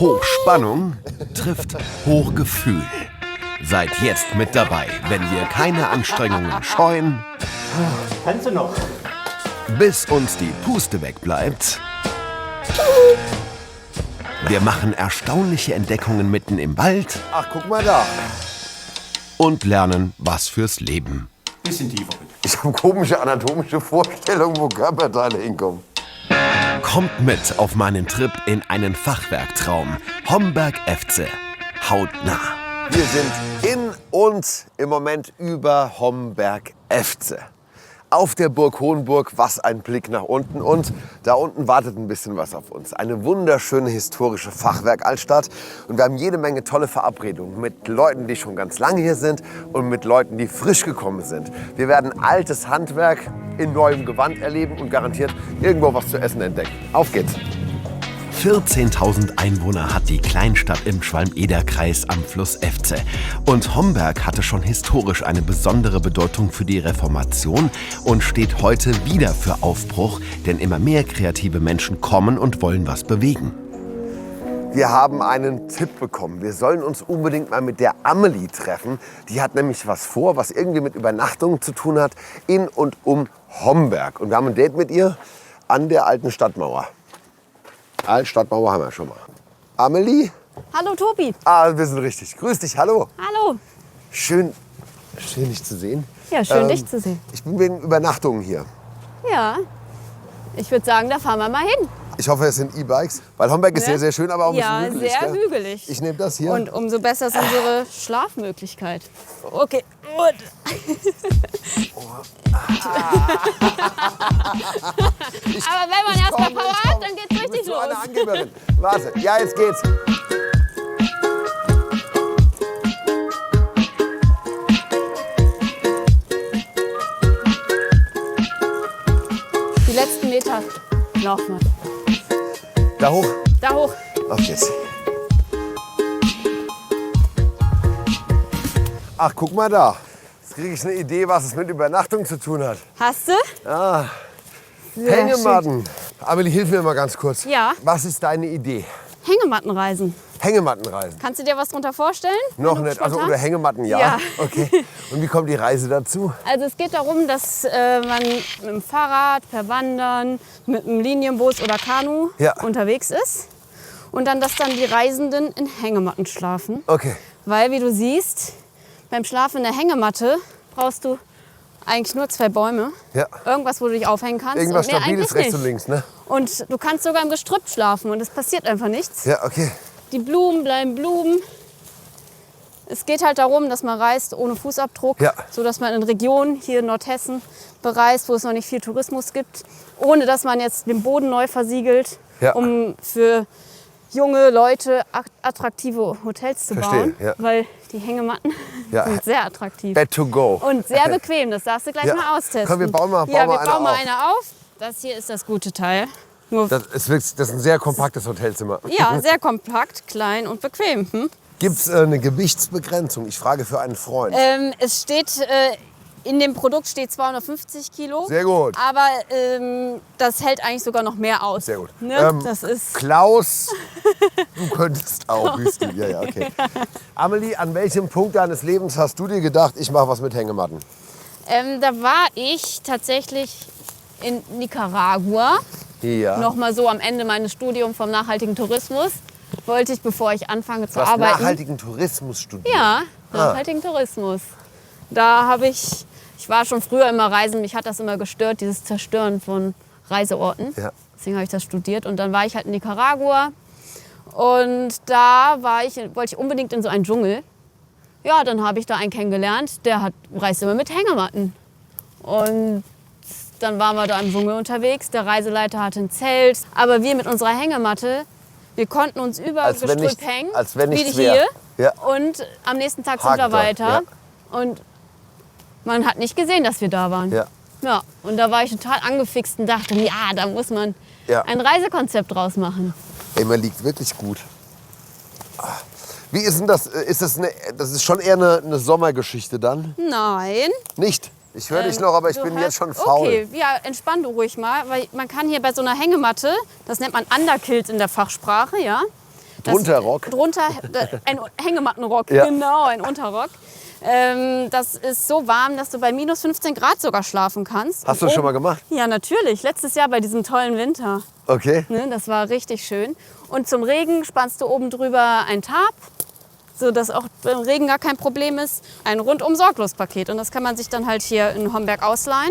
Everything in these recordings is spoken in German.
Hochspannung trifft Hochgefühl. Seid jetzt mit dabei, wenn wir keine Anstrengungen scheuen, Kannst du noch? bis uns die Puste wegbleibt. Wir machen erstaunliche Entdeckungen mitten im Wald Ach, guck mal da. und lernen was fürs Leben. Bisschen tiefer bitte. Ich habe komische anatomische Vorstellungen, wo Körperteile hinkommen. Kommt mit auf meinen Trip in einen Fachwerktraum. Homberg-Efze. Hautnah. Wir sind in und im Moment über Homberg-Efze. Auf der Burg Hohenburg, was ein Blick nach unten. Und da unten wartet ein bisschen was auf uns. Eine wunderschöne historische Fachwerk-Altstadt. Und wir haben jede Menge tolle Verabredungen mit Leuten, die schon ganz lange hier sind und mit Leuten, die frisch gekommen sind. Wir werden altes Handwerk in neuem Gewand erleben und garantiert irgendwo was zu essen entdecken. Auf geht's! 14.000 Einwohner hat die Kleinstadt im Schwalm-Eder-Kreis am Fluss Efze. Und Homberg hatte schon historisch eine besondere Bedeutung für die Reformation und steht heute wieder für Aufbruch, denn immer mehr kreative Menschen kommen und wollen was bewegen. Wir haben einen Tipp bekommen. Wir sollen uns unbedingt mal mit der Amelie treffen. Die hat nämlich was vor, was irgendwie mit Übernachtungen zu tun hat, in und um Homberg. Und wir haben ein Date mit ihr an der alten Stadtmauer. Altstadtmauer haben wir schon mal. Amelie? Hallo Tobi. Ah, wir sind richtig. Grüß dich, hallo. Hallo. Schön dich zu sehen. Ja, schön dich zu sehen. Ich bin wegen Übernachtungen hier. Ja, ich würde sagen, da fahren wir mal hin. Ich hoffe, es sind E-Bikes, weil Homberg ist Ne? sehr, sehr schön, aber auch ein Ja, bisschen hügelig. sehr gell? hügelig. Ich nehme das hier. Und umso besser ist unsere Schlafmöglichkeit. Okay. Und. Aber wenn man erst mal Power hat, dann geht's richtig so eine los. Angeberin. Warte, ja, jetzt geht's. Die letzten Meter laufen wir. Da hoch. Da hoch. Auf geht's. Ach, guck mal da. Jetzt kriege ich eine Idee, was es mit Übernachtung zu tun hat. Hast du? Ah, Sehr Hängematten. Amelie, hilf mir mal ganz kurz. Ja. Was ist deine Idee? schön. Hängemattenreisen. Hängemattenreisen. Kannst du dir was darunter vorstellen? Noch Wenn du nicht. Also spontan- unter Hängematten, ja. Ja. Okay. Und wie kommt die Reise dazu? Also es geht darum, dass man mit dem Fahrrad, per Wandern, mit einem Linienbus oder Kanu Ja. unterwegs ist. Und dann, dass dann die Reisenden in Hängematten schlafen. Okay. Weil, wie du siehst, beim Schlafen in der Hängematte brauchst du eigentlich nur 2 Bäume. Ja. Irgendwas, wo du dich aufhängen kannst. Irgendwas und mehr Stabiles eigentlich rechts und nicht. links, ne? Und du kannst sogar im Gestrüpp schlafen und es passiert einfach nichts. Ja, okay. Die Blumen bleiben Blumen. Es geht halt darum, dass man reist ohne Fußabdruck, Ja. sodass man in Regionen hier in Nordhessen bereist, wo es noch nicht viel Tourismus gibt, ohne dass man jetzt den Boden neu versiegelt, Ja. um für junge Leute attraktive Hotels zu Verstehe, bauen, ja. weil die Hängematten Ja. sind sehr attraktiv Bed to go. und sehr bequem. Das darfst du gleich Ja. mal austesten. Komm, wir bauen mal ja, wir eine bauen mal auf. eine auf. Das hier ist das gute Teil. Nur, Das ist ein sehr kompaktes Hotelzimmer. ja, sehr kompakt, klein und bequem. Hm? Gibt es eine Gewichtsbegrenzung? Ich frage für einen Freund. Es steht, in dem Produkt steht 250 Kilo. Sehr gut. Aber das hält eigentlich sogar noch mehr aus. Sehr gut. Ne? Das ist, Klaus, du könntest auch Whisky. Ja, ja, okay. Amelie, an welchem Punkt deines Lebens hast du dir gedacht, ich mache was mit Hängematten? da war ich tatsächlich in Nicaragua. Ja. Noch mal so am Ende meines Studiums vom nachhaltigen Tourismus. Wollte ich, bevor ich anfange zu Du hast arbeiten. nachhaltigen Tourismus studiert. Ja, nachhaltigen Tourismus. Da habe ich war schon früher immer reisen, mich hat das immer gestört, dieses Zerstören von Reiseorten. Ja. Deswegen habe ich das studiert und dann war ich halt in Nicaragua und da wollte ich unbedingt in so einen Dschungel. Ja, dann habe ich da einen kennengelernt, der reist immer mit Hängematten. Und dann waren wir da im Dschungel unterwegs, der Reiseleiter hatte ein Zelt, aber wir mit unserer Hängematte, wir konnten uns über Als wenn Gestrüpp nichts- hängen, als wenn wie nichts hier. wär. Ja. Und am nächsten Tag sind Haken wir dran, weiter. ja. Und man hat nicht gesehen, dass wir da waren. Ja. Ja, und da war ich total angefixt und dachte, ja, da muss man Ja. ein Reisekonzept draus machen. Ey, man liegt wirklich gut. Wie ist denn das? Das ist schon eher eine Sommergeschichte dann? Nein. Nicht? Ich höre dich noch, aber ich Du bin hast- jetzt schon faul. Okay, ja, entspann du ruhig mal, weil man kann hier bei so einer Hängematte, das nennt man Underkilt in der Fachsprache, ja, Drunter Rock? Drunter ein Hängemattenrock, Ja. genau, ein Unterrock. Das ist so warm, dass du bei minus 15 Grad sogar schlafen kannst. Hast du das schon mal gemacht? Ja, natürlich. Letztes Jahr bei diesem tollen Winter. Okay. Ne, das war richtig schön. Und zum Regen spannst du oben drüber ein Tarp, sodass auch beim Regen gar kein Problem ist. Ein rundum-sorglos-Paket. Und das kann man sich dann halt hier in Homberg ausleihen.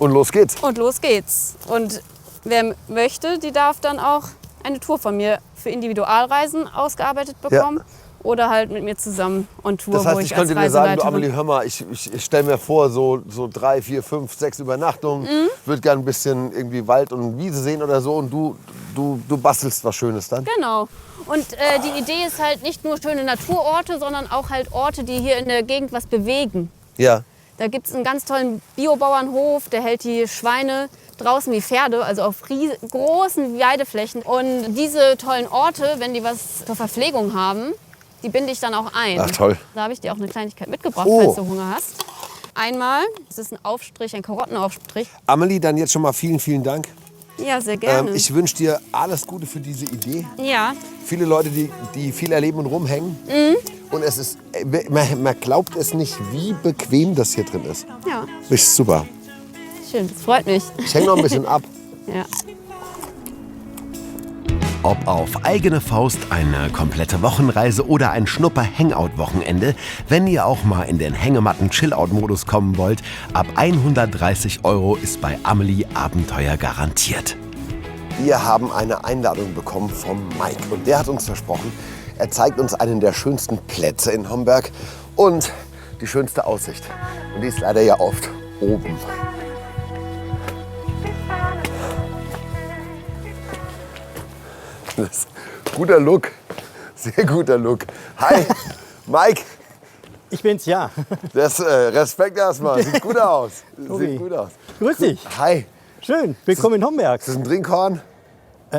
Und los geht's. Und los geht's. Und wer möchte, die darf dann auch eine Tour von mir für Individualreisen ausgearbeitet bekommen. Oder halt mit mir zusammen on Tour, Das heißt, wo ich ich könnte als dir sagen, du Reiseleiterin... Amelie, hör mal, ich stelle mir vor, so 3, 4, 5, 6 Übernachtungen, würde gerne ein bisschen irgendwie Wald und Wiese sehen oder so und du bastelst was Schönes dann. Genau. Und die Idee ist halt nicht nur schöne Naturorte, sondern auch halt Orte, die hier in der Gegend was bewegen. Ja. Da gibt es einen ganz tollen Biobauernhof, der hält die Schweine draußen wie Pferde, also auf großen Weideflächen. Und diese tollen Orte, wenn die was zur Verpflegung haben, die binde ich dann auch ein. Ach, toll. Da habe ich dir auch eine Kleinigkeit mitgebracht, Oh. falls du Hunger hast. Einmal, das ist ein Aufstrich, ein Karottenaufstrich. Amelie, dann jetzt schon mal vielen, vielen Dank. Ja, sehr gerne. Ich wünsche dir alles Gute für diese Idee. Ja, Viele Leute, die viel erleben und rumhängen. Und es ist, man glaubt es nicht, wie bequem das hier drin ist. ja, Ist super. schön, das freut mich. Ich hänge noch ein bisschen ab. Ja. Ob auf eigene Faust eine komplette Wochenreise oder ein Schnupper-Hangout-Wochenende, wenn ihr auch mal in den Hängematten-Chillout-Modus kommen wollt, ab 130 € ist bei Amelie Abenteuer garantiert. Wir haben eine Einladung bekommen vom Mike und der hat uns versprochen, er zeigt uns einen der schönsten Plätze in Homberg und die schönste Aussicht. Und die ist leider ja oft oben. Das ist guter Look, sehr guter Look. Hi, Mike. Ich bin's, ja. Respekt erstmal, sieht gut aus. Tobi. Sieht gut aus. Grüß dich. Hi, Schön. Willkommen in Homberg. ist das ein Trinkhorn?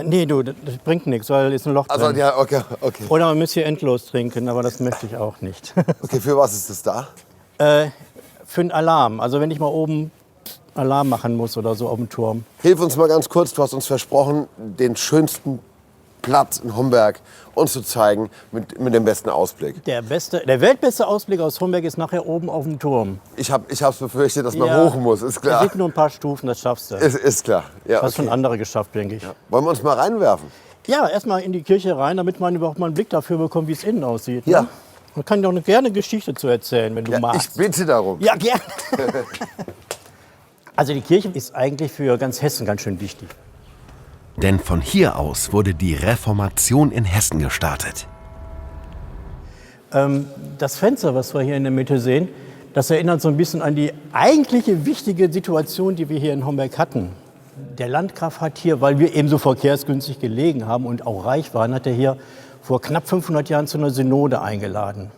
Nee, du, das bringt nichts, weil es ist ein Loch Also drin. ja, okay. Oder man müsste hier endlos trinken, aber das möchte ich auch nicht. Okay, für was ist das da? Für einen Alarm. Also wenn ich mal oben Alarm machen muss oder so auf dem Turm. Hilf uns mal ganz kurz, du hast uns versprochen, den schönsten Platz in Homberg uns zu zeigen mit dem besten Ausblick. Der weltbeste Ausblick aus Homberg ist nachher oben auf dem Turm. Ich hab's befürchtet, dass man Ja. hoch muss, ist Da klar. sind nur ein paar Stufen, das schaffst du. Ist klar. Ja, Hast schon okay. andere geschafft, denke ich. Wollen wir uns mal reinwerfen? Ja, erstmal in die Kirche rein, damit man überhaupt mal einen Blick dafür bekommt, wie es innen aussieht. Ja. Ne? Man kann dir auch gerne eine Geschichte zu erzählen, wenn du Ja, ich magst. bitte darum. Ja, gerne. Also die Kirche ist eigentlich für ganz Hessen ganz schön wichtig. Denn von hier aus wurde die Reformation in Hessen gestartet. Das Fenster, was wir hier in der Mitte sehen, das erinnert so ein bisschen an die eigentliche wichtige Situation, die wir hier in Homberg hatten. Der Landgraf hat hier, weil wir eben so verkehrsgünstig gelegen haben und auch reich waren, hat er hier vor knapp 500 Jahren zu einer Synode eingeladen.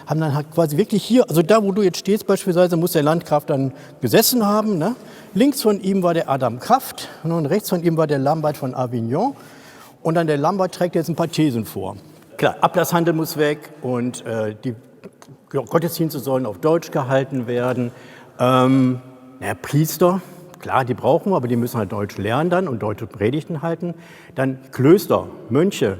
Haben dann halt quasi wirklich hier, also da, wo du jetzt stehst beispielsweise, muss der Landgraf dann gesessen haben. Ne? Links von ihm war der Adam Kraft und rechts von ihm war der Lambert von Avignon. Und dann der Lambert trägt jetzt ein paar Thesen vor. Klar, Ablasshandel muss weg und die Gottesdienste sollen auf Deutsch gehalten werden. Priester, klar, die brauchen wir, aber die müssen halt Deutsch lernen dann und deutsche Predigten halten. Dann Klöster, Mönche,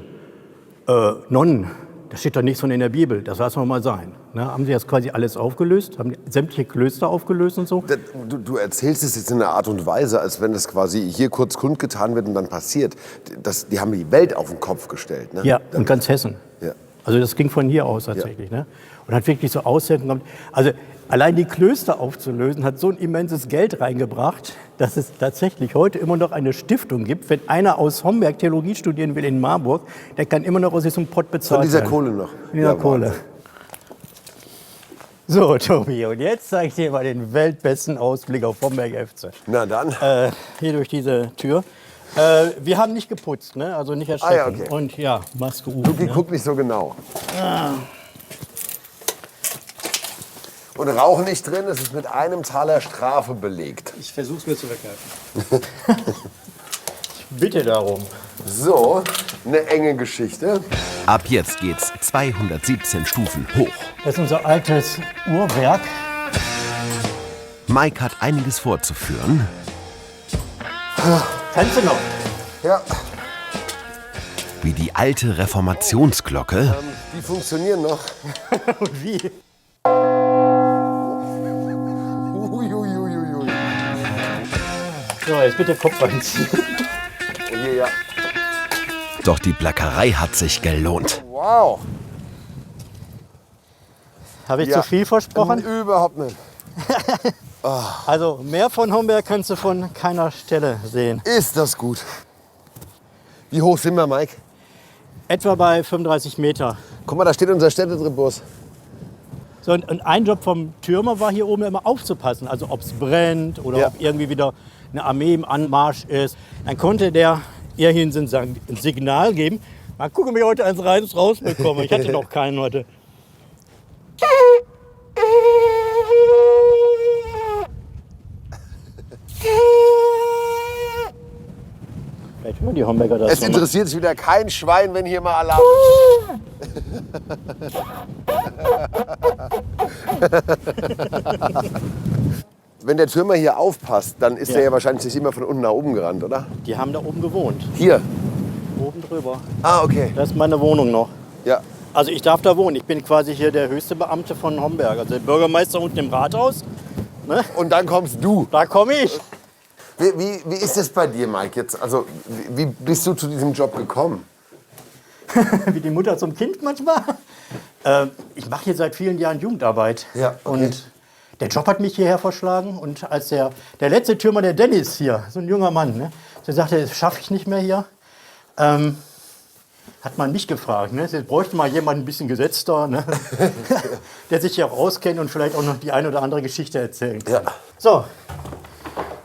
Nonnen. Das steht doch nichts von in der Bibel, das lassen wir mal sein. Ne, haben sie das quasi alles aufgelöst, haben sämtliche Klöster aufgelöst und so? Du erzählst es jetzt in einer Art und Weise, als wenn das quasi hier kurz kundgetan wird und dann passiert. Die haben die Welt auf den Kopf gestellt. Ne? Ja, und ganz Hessen. Ja. Also das ging von hier aus tatsächlich. Ne? Und hat wirklich so Auswirkungen gehabt. Also allein die Klöster aufzulösen, hat so ein immenses Geld reingebracht, dass es tatsächlich heute immer noch eine Stiftung gibt. Wenn einer aus Homberg Theologie studieren will in Marburg, der kann immer noch aus diesem Pott bezahlt Von dieser werden. Kohle noch. Von dieser Ja, Kohle. Wahnsinn. So, Tobi, und jetzt zeige ich dir mal den weltbesten Ausblick auf Homberg FC. Na dann. Hier durch diese Tür. Wir haben nicht geputzt, ne? Also nicht erschrecken. Ah, ja, okay. Und ja, Maske U. Luki, guck nicht so genau. Und Rauch nicht drin, es ist mit einem Taler Strafe belegt. Ich versuche es mir zu weghalten. Ich bitte darum. So, eine enge Geschichte. Ab jetzt geht's 217 Stufen hoch. Das ist unser altes Uhrwerk. Mike hat einiges vorzuführen. Kannst du noch? Ja. wie die alte Reformationsglocke Die funktionieren noch. Und wie? Uiuiuiui. So, jetzt bitte Kopf einziehen. Hier, ja. Doch die Plackerei hat sich gelohnt. Wow. Habe ich Ja. zu viel versprochen? Überhaupt nicht. Also mehr von Homberg kannst du von keiner Stelle sehen. Ist das gut. Wie hoch sind wir, Mike? Etwa bei 35 Meter. Guck mal, da steht unser Städtetribus. So, und ein Job vom Türmer war hier oben immer aufzupassen. Also ob es brennt oder Ja. ob irgendwie wieder eine Armee im Anmarsch ist. Dann konnte der hier hin ein Signal geben. Mal gucken, wie ich heute eins rein rausbekomme. Ich hatte noch keinen heute. Vielleicht hören die Homberger das Es noch. interessiert sich wieder kein Schwein, wenn hier mal Alarm ist. Wenn der Türmer hier aufpasst, dann ist Ja. er ja wahrscheinlich nicht immer von unten nach oben gerannt, oder? Die haben da oben gewohnt. Hier. Oben drüber. Ah, okay. Das ist meine Wohnung noch. Ja. Also ich darf da wohnen. Ich bin quasi hier der höchste Beamte von Homberg. Also der Bürgermeister unten im Rathaus. Ne? Und dann kommst du. Da komme ich. Wie ist es bei dir, Mike? Jetzt, also, wie bist du zu diesem Job gekommen? Wie die Mutter zum Kind manchmal. Ich mache hier seit vielen Jahren Jugendarbeit. Ja, okay. Und der Job hat mich hierher verschlagen. Und als der letzte Türmer, der Dennis hier, so ein junger Mann, ne, der sagte, das schaffe ich nicht mehr hier, hat man mich gefragt. Ne? Jetzt bräuchte mal jemand ein bisschen gesetzter, ne? Der sich hier auch auskennt und vielleicht auch noch die eine oder andere Geschichte erzählen kann. Ja. So,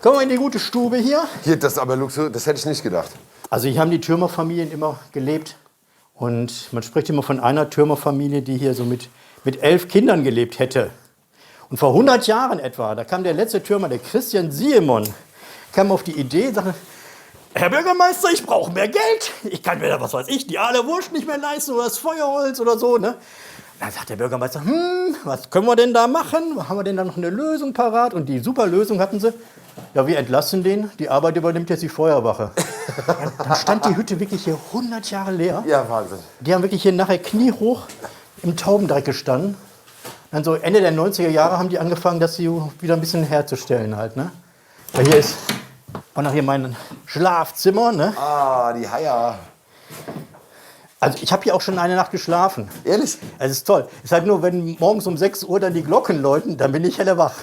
kommen wir in die gute Stube hier. Hier, das ist aber Luxus, das hätte ich nicht gedacht. Also hier haben die Türmerfamilien immer gelebt. Und man spricht immer von einer Türmerfamilie, die hier so mit 11 Kindern gelebt hätte. Und vor 100 Jahren etwa, da kam der letzte Türmer, der Christian Siemon, kam auf die Idee, sagte, Herr Bürgermeister, ich brauche mehr Geld. Ich kann mir da, was weiß ich, die aale Wurst nicht mehr leisten oder das Feuerholz oder so. Ne? Dann sagt der Bürgermeister, was können wir denn da machen? Haben wir denn da noch eine Lösung parat? Und die super Lösung hatten sie. Ja, wir entlassen den, die Arbeit übernimmt jetzt die Feuerwache. Dann stand die Hütte wirklich hier 100 Jahre leer. Ja, Wahnsinn. Die haben wirklich hier nachher kniehoch im Taubendreck gestanden. Dann so Ende der 90er Jahre haben die angefangen, das hier wieder ein bisschen herzustellen halt. Ne? Weil hier war noch hier mein Schlafzimmer. Ne? Ah, die Haier. Also ich habe hier auch schon eine Nacht geschlafen. Ehrlich? Es ist toll. Es ist halt nur, wenn morgens um 6 Uhr dann die Glocken läuten, dann bin ich hellewach.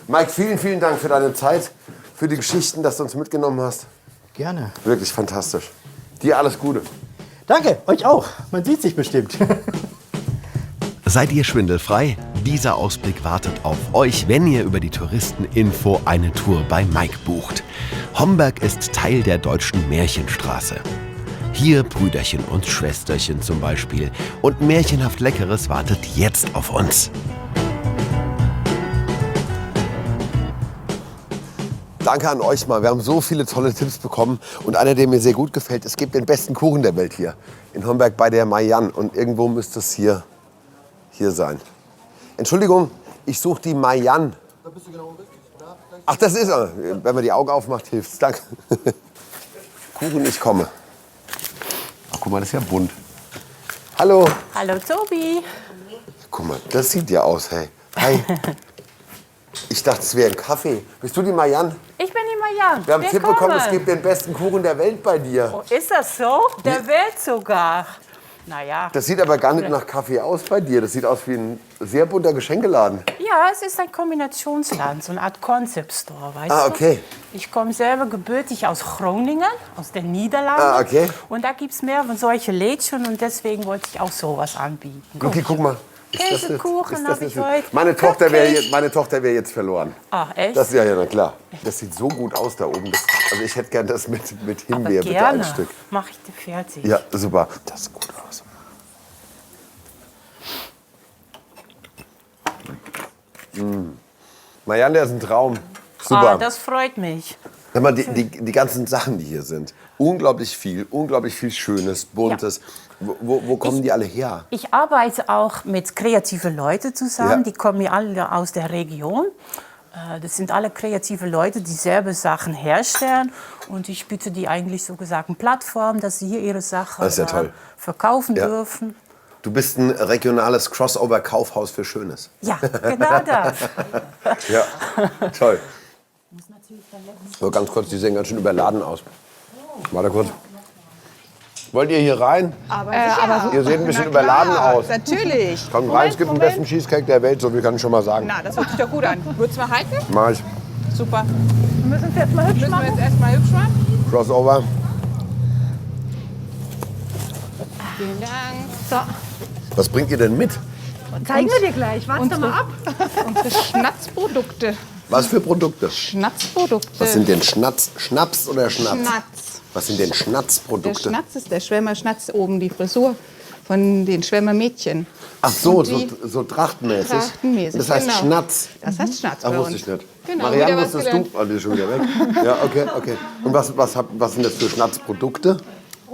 Mike, vielen, vielen Dank für deine Zeit, für die Geschichten, dass du uns mitgenommen hast. Gerne. Wirklich fantastisch. Dir alles Gute. Danke, euch auch. Man sieht sich bestimmt. Seid ihr schwindelfrei? Dieser Ausblick wartet auf euch, wenn ihr über die Touristeninfo eine Tour bei Mike bucht. Homberg ist Teil der deutschen Märchenstraße. Hier Brüderchen und Schwesterchen zum Beispiel. Und märchenhaft Leckeres wartet jetzt auf uns. Danke an euch mal. Wir haben so viele tolle Tipps bekommen. Und einer, der mir sehr gut gefällt, es gibt den besten Kuchen der Welt hier. In Homberg bei der Marianne. Und irgendwo müsste es hier sein. Entschuldigung, ich suche die Marianne. Da bist du genau richtig. Ach, das ist er. Wenn man die Augen aufmacht, hilft's. Danke. Kuchen, ich komme. Ach, guck mal, das ist ja bunt. Hallo. Hallo Tobi. Guck mal, das sieht ja aus, hey. Hi. Ich dachte, es wäre ein Kaffee. Bist du die Marianne? Ich bin die Marianne. Wir haben einen Tipp bekommen, es gibt den besten Kuchen der Welt bei dir. Oh, ist das so? Der Welt sogar. Naja. Das sieht aber gar nicht nach Kaffee aus bei dir. Das sieht aus wie ein sehr bunter Geschenkeladen. Ja, es ist ein Kombinationsladen, so eine Art Concept Store, weißt Ah, okay. du? Ich komme selber gebürtig aus Groningen, aus den Niederlanden. Ah, okay. Und da gibt es mehr von solche Lädchen und deswegen wollte ich auch sowas anbieten. Luki, guck mal. Käsekuchen habe ich heute. Meine Tochter wäre jetzt verloren. Ach, echt? Das ist ja, na klar. Das sieht so gut aus da oben. Also ich hätte gern das mit Himbeer, bitte ein Gerne. Stück. Mach ich dir fertig. Ja, super. Das sieht gut aus. Marianne, der ist ein Traum. Super. Ah, das freut mich. Sag mal, die ganzen Sachen, die hier sind. Unglaublich viel Schönes, Buntes. Wo kommen die alle her? Ich arbeite auch mit kreativen Leuten zusammen. Ja. Die kommen ja alle aus der Region. Das sind alle kreative Leute, die selber Sachen herstellen. Und ich biete die eigentlich so gesagt eine Plattform, dass sie hier ihre Sachen Das ist ja toll. verkaufen dürfen. Du bist ein regionales Crossover-Kaufhaus für Schönes. Ja, genau das. Ja, toll. So, ganz kurz, die sehen ganz schön überladen aus. Warte kurz. Wollt ihr hier rein? Aber Ihr seht ein bisschen überladen aus. Natürlich. Kommt rein, es gibt den besten Cheesecake der Welt, so viel kann ich schon mal sagen. Na, das hört sich doch gut an. Würdest du mal halten? Mach ich. Super. Müssen wir jetzt mal hübsch Müssen wir jetzt erstmal hübsch machen? Crossover. Vielen Dank. Was bringt ihr denn mit? Zeigen wir dir gleich. Warte mal ab. Unsere Schnatzprodukte. Was für Produkte? Schnatzprodukte. Was sind denn Schnaps oder Schnaps? Schnatz. Was sind denn Der Schnatzprodukte? Schnatz ist der Schwämmer Schnatz oben, die Frisur von den Schwämmer Mädchen. Ach so, Und die- so trachtenmäßig. Trachtenmäßig, Das heißt genau. Schnatz. Das heißt Schnatz Ach, bei wusste uns. ich nicht. Genau, Marianne, wieder was wusstest gelernt. du? Oh, die ist schon wieder weg. Ja, okay. Und was sind das für Schnatzprodukte?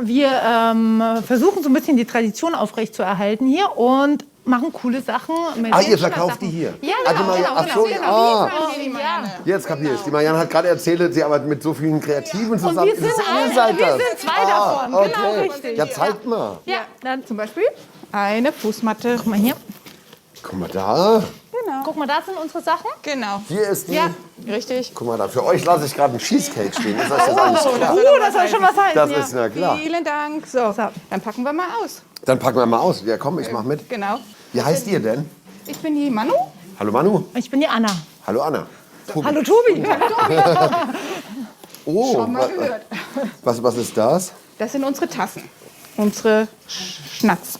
Wir versuchen so ein bisschen die Tradition aufrechtzuerhalten hier und machen coole Sachen. Mit Ah, den ihr verkauft die Schnappsachen. hier? Ja, Ah, die genau. Marianne- ach so, Marianne. Jetzt kapier ich. Die Marianne hat gerade erzählt, sie arbeitet mit so vielen Kreativen zusammen. wir sind Ihr seid wir das. sind zwei davon. Okay. Genau, richtig. Ja, zeigt mal. Ja, dann Zum Beispiel eine Fußmatte. guck mal hier. Guck mal da. Genau. Guck mal, das sind unsere Sachen. Genau. Hier ist die. Ja. Richtig. Guck mal da. Für euch lasse ich gerade einen Cheesecake stehen. Ist euch das eigentlich klar? Das soll schon was heißen. Das ja. ist ja klar. Vielen Dank. So, dann packen wir mal aus. Dann packen wir mal aus. Ja, komm, ich mach mit. Genau. Wie heißt ihr denn? Ich bin die Manu. Hallo Manu. Ich bin die Anna. Hallo Anna. Hallo Tobi. Oh, Schon mal gehört. was ist das? Das sind unsere Tassen. Unsere Schnatzcup.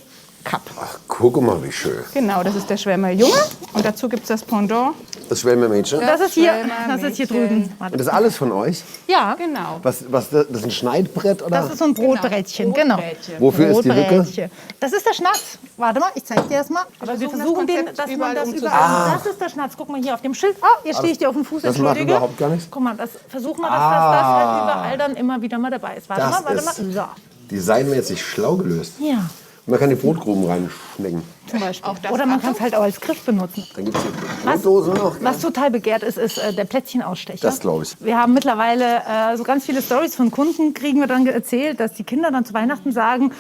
Ach, guck mal, wie schön. Genau, das ist der Schwämmer Junge. Und dazu gibt es das Pendant. Das Schwelme-Mädchen. Das ist hier, Schwämmer das ist hier Mädchen. drüben. Und das ist alles von euch? Ja, Genau. Das ist ein Schneidbrett, oder? das ist so ein Brotbrettchen, genau. Brotbrettchen. Wofür ist die Lücke? Brotbrettchen. Das ist der Schnatz. Warte mal, ich zeig dir das mal. Aber wir versuchen das versuchen den, Konzept dass man überall das umzusetzen. überall. Das ist der Schnatz. Guck mal hier auf dem Schild. Ah, jetzt stehe ich dir auf dem Fuß. Das macht Entschuldige. überhaupt gar nichts. Guck mal, das versuchen wir, dass das halt überall dann immer wieder mal dabei ist. Warte Das mal. ist So. designmäßig schlau gelöst. Ja, Und man kann die Brotgruben reinschmecken. zum Beispiel. Auch das Oder man kann es halt auch als Griff benutzen. Dann gibt es hier Brotdosen noch. Was total begehrt ist, ist der Plätzchenausstecher. Das glaube ich. Wir haben mittlerweile so ganz viele Stories von Kunden, kriegen wir dann erzählt, dass die Kinder dann zu Weihnachten sagen,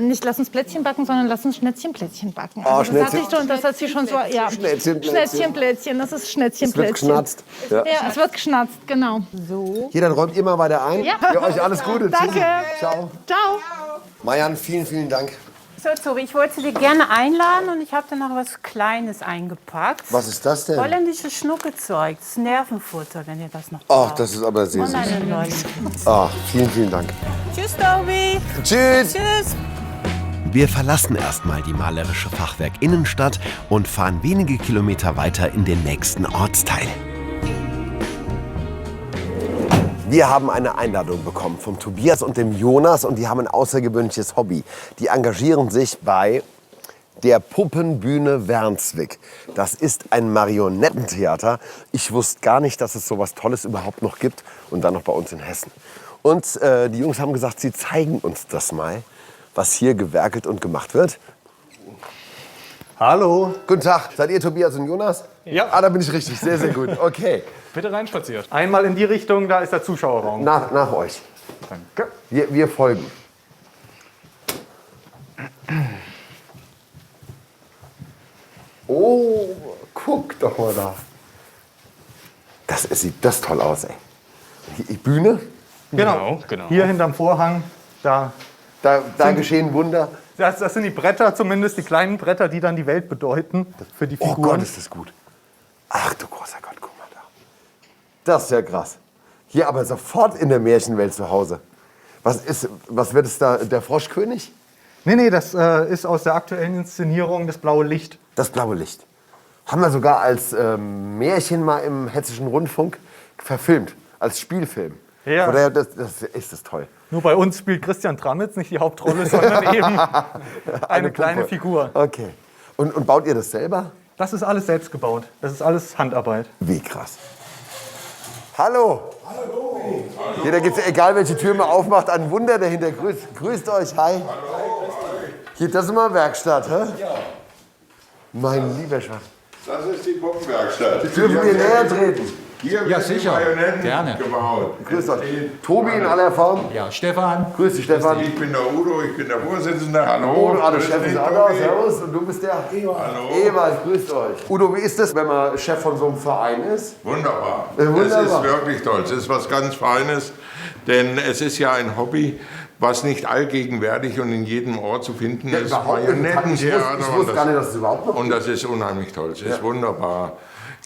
nicht lass uns Plätzchen backen, sondern lass uns Schnetzchenplätzchen backen. Oh, Also das hat sie schon so, ja. Schnetzchenplätzchen. Schnetzchenplätzchen, das ist Es Schnetzchenplätzchen. wird geschnatzt. Ja. Ja, es wird geschnatzt, genau. Hier, dann räumt ihr mal weiter ein. Ja. Ja, euch alles Gute. Danke. Tschüssi. Ciao. Ciao. Marianne, vielen Dank. So, Tobi, ich wollte dich gerne einladen und ich habe da noch was Kleines eingepackt. Was ist das denn? Holländisches Schnuckezeug, das ist Nervenfutter, wenn ihr das noch Ach, braucht. das ist aber sehr Und süß. eine neue. Ach, vielen Dank. Tschüss, Tobi. Tschüss. Tschüss. Wir verlassen erstmal die malerische Fachwerk Innenstadt und fahren wenige Kilometer weiter in den nächsten Ortsteil. Wir haben eine Einladung bekommen vom Tobias und dem Jonas und die haben ein außergewöhnliches Hobby. Die engagieren sich bei der Puppenbühne Wernswick. Das ist ein Marionettentheater. Ich wusste gar nicht, dass es so was Tolles überhaupt noch gibt und dann noch bei uns in Hessen. Und die Jungs haben gesagt, sie zeigen uns das mal, was hier gewerkelt und gemacht wird. Hallo. Guten Tag, seid ihr Tobias und Jonas? Ja. Ah, da bin ich richtig, sehr, sehr gut. Okay, Bitte reinspaziert. Einmal in die Richtung, da ist der Zuschauerraum. nach euch. Danke. Wir folgen. Oh, guck doch mal da. Sieht das toll aus, ey. Die Bühne, Genau. Hier hinterm Vorhang, da. da geschehen Wunder. Das sind die Bretter zumindest, die kleinen Bretter, die dann die Welt bedeuten für die Oh Figuren. Gott, ist das gut. Ach du großer Gott, guck mal da. Das ist ja krass. Hier aber sofort in der Märchenwelt zu Hause. Was wird es da, der Froschkönig? Nee, das ist aus der aktuellen Inszenierung das blaue Licht. Das blaue Licht. Haben wir sogar als Märchen mal im Hessischen Rundfunk verfilmt, als Spielfilm. Ja. Oder das ist das toll. Nur bei uns spielt Christian Tramitz nicht die Hauptrolle, sondern eben eine kleine Puppe. Figur. Okay. Und baut ihr das selber? Das ist alles selbst gebaut. Das ist alles Handarbeit. Wie krass. Hallo. Hallo. Jeder gibt's, egal welche Tür man aufmacht, ein Wunder dahinter. Grüßt euch, hi. Hier, das ist mal Werkstatt, hä? Ja. Mein lieber Schwan. Das ist die Puppenwerkstatt. Dürfen wir näher treten? Hier Ja, werden die sicher. Marionetten Gerne. gebaut. Grüß euch. Tobi in aller Form. Ja, Stefan. Grüß dich, Stefan. Ich bin der Udo, ich bin der Vorsitzende. Hallo. Oh, gerade Grüß Chef dich, ist Anna, Tobi. servus. Und du bist der Ewald. Hallo. Ewald, grüßt euch. Udo, wie ist das, wenn man Chef von so einem Verein ist? Wunderbar. Wunderbar. Es ist wirklich toll. Es ist was ganz Feines, denn es ist ja ein Hobby, was nicht allgegenwärtig und in jedem Ort zu finden ist. überhaupt nicht. Marionettentheater. Ich wusste gar nicht, dass es überhaupt noch Und das ist unheimlich toll. Es ist wunderbar.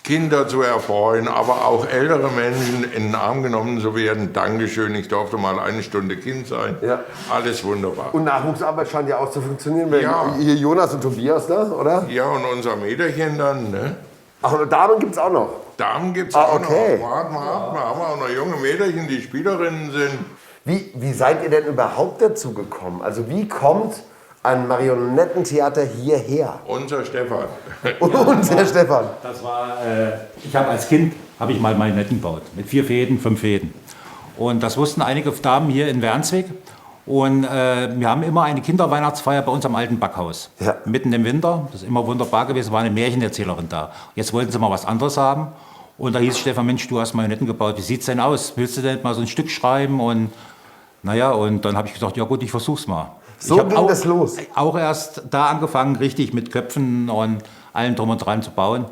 Kinder zu erfreuen, aber auch ältere Menschen in den Arm genommen zu werden. Dankeschön, ich durfte mal eine Stunde Kind sein. Ja. Alles wunderbar. Und Nachwuchsarbeit scheint ja auch zu funktionieren. Wenn Ja. Hier Jonas und Tobias da, oder? Ja, und unser Mäderchen dann, ne? Ach, und Damen gibt es auch noch. Damen gibt es Ah, auch okay. noch. Warten wir ab, wir haben auch noch junge Mäderchen, die Spielerinnen sind. Wie seid ihr denn überhaupt dazu gekommen? Also wie kommt ein Marionettentheater hierher? Unser Stefan. Und der Stefan. Das war, ich habe als Kind mal Marionetten gebaut. Mit 4 Fäden, 5 Fäden. Und das wussten einige Damen hier in Wernsweg. Und wir haben immer eine Kinderweihnachtsfeier bei uns am alten Backhaus. Ja. Mitten im Winter. Das ist immer wunderbar gewesen. War eine Märchenerzählerin da. Jetzt wollten sie mal was anderes haben. Und da hieß Stefan, Mensch, du hast Marionetten gebaut. Wie sieht's denn aus? Willst du denn mal so ein Stück schreiben? Und naja, und dann habe ich gesagt, ja gut, ich versuch's mal. So ich hab ging auch, das los. Auch erst da angefangen, richtig mit Köpfen und allem drum und dran zu bauen.